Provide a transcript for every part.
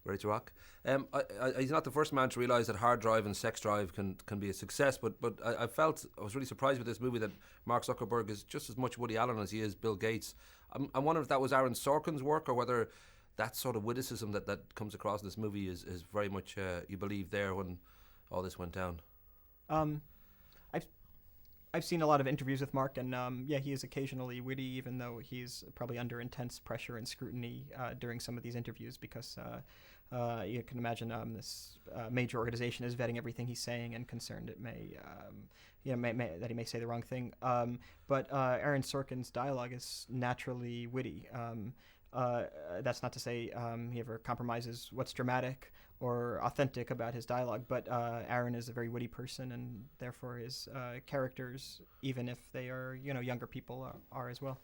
Ready to rock. He's not the first man to realise that hard drive and sex drive can be a success, but I was really surprised with this movie that Mark Zuckerberg is just as much Woody Allen as he is Bill Gates. I wonder if that was Aaron Sorkin's work, or whether that sort of witticism that comes across in this movie is very much you believe there when all this went down. I've seen a lot of interviews with Mark, and he is occasionally witty, even though he's probably under intense pressure and scrutiny during some of these interviews, because you can imagine this major organization is vetting everything he's saying and concerned it may that he may say the wrong thing. But Aaron Sorkin's dialogue is naturally witty. That's not to say he ever compromises what's dramatic or authentic about his dialogue, but Aaron is a very witty person, and therefore his characters, even if they are younger people, are as well.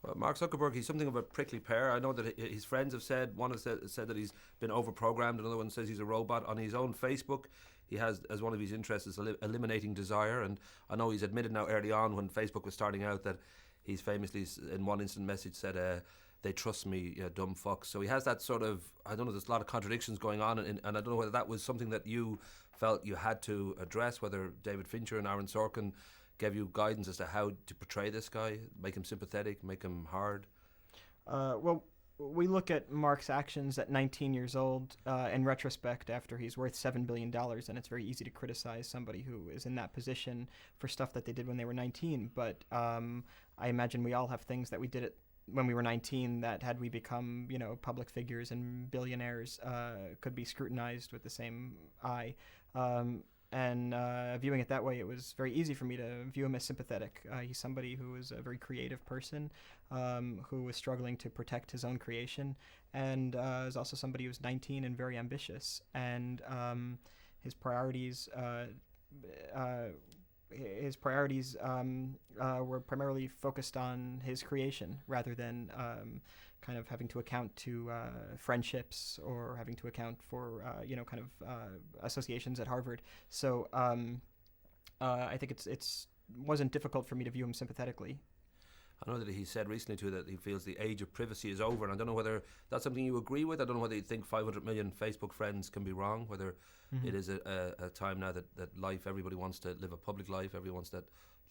Well, Mark Zuckerberg, he's something of a prickly pear. I know that his friends have said, one has said that he's been overprogrammed, another one says he's a robot. On his own Facebook, he has, as one of his interests, is eliminating desire, and I know he's admitted now early on when Facebook was starting out that he's famously, in one instant message, said, they trust me, dumb fucks. So he has that sort of, I don't know, there's a lot of contradictions going on, and I don't know whether that was something that you felt you had to address, whether David Fincher and Aaron Sorkin gave you guidance as to how to portray this guy, make him sympathetic, make him hard. Well, we look at Mark's actions at 19 years old in retrospect after he's worth $7 billion, and it's very easy to criticize somebody who is in that position for stuff that they did when they were 19. But I imagine we all have things that we did when we were 19 that, had we become, public figures and billionaires, could be scrutinized with the same eye. And viewing it that way, it was very easy for me to view him as sympathetic. He's somebody who is a very creative person, who was struggling to protect his own creation, and is also somebody who was 19 and very ambitious. And his priorities were primarily focused on his creation, rather than kind of having to account to friendships or having to account for associations at Harvard. So I think it's wasn't difficult for me to view him sympathetically. I know that he said recently too that he feels the age of privacy is over, and I don't know whether that's something you agree with. I don't know whether you think 500 million Facebook friends can be wrong, whether it is a time now that life, everybody wants to live a public life, everybody wants that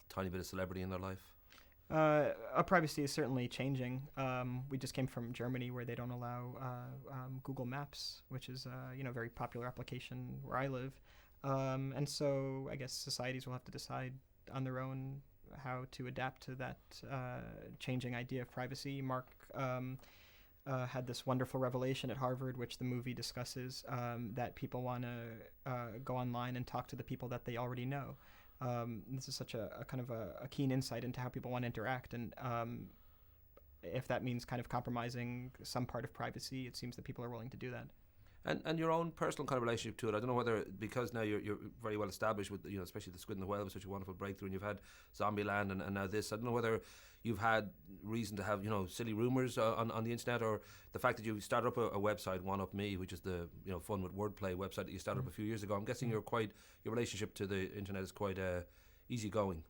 tiny bit of celebrity in their life. Our privacy is certainly changing. We just came from Germany, where they don't allow Google Maps, which is a very popular application where I live. And so I guess societies will have to decide on their own how to adapt to that changing idea of privacy. Mark had this wonderful revelation at Harvard, which the movie discusses, that people want to go online and talk to the people that they already know. This is such a kind of a keen insight into how people want to interact, and if that means kind of compromising some part of privacy, it seems that people are willing to do that. And your own personal kind of relationship to it. I don't know whether, because now you're very well established with, especially The Squid and the Whale was such a wonderful breakthrough, and you've had Zombieland and now this. I don't know whether you've had reason to have, silly rumours on the internet, or the fact that you started up a website, One Up Me, which is the, fun with wordplay website that you started up a few years ago. I'm guessing your relationship to the internet is quite easygoing.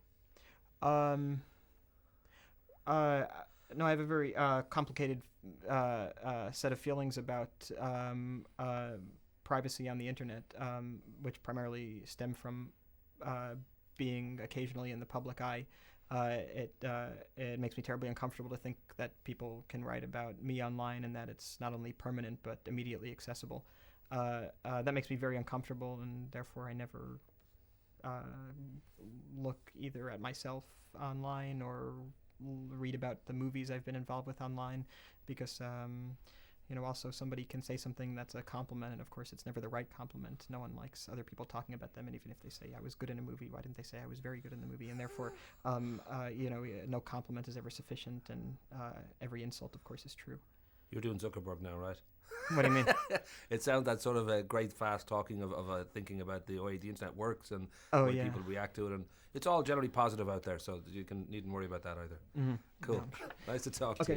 No, I have a very complicated set of feelings about privacy on the internet, which primarily stem from being occasionally in the public eye. It makes me terribly uncomfortable to think that people can write about me online, and that it's not only permanent but immediately accessible. That makes me very uncomfortable, and therefore I never look either at myself online or read about the movies I've been involved with online, because also somebody can say something that's a compliment, and of course it's never the right compliment. No one likes other people talking about them, and even if they say I was good in a movie, why didn't they say I was very good in the movie? And therefore no compliment is ever sufficient, and every insult of course is true. You're doing Zuckerberg now, right? What do you mean? It sounds that sort of a great fast talking of thinking about the way the internet works and the way people react to it, and it's all generally positive out there, so you needn't worry about that either. Mm-hmm. Cool. No. Nice to talk to you.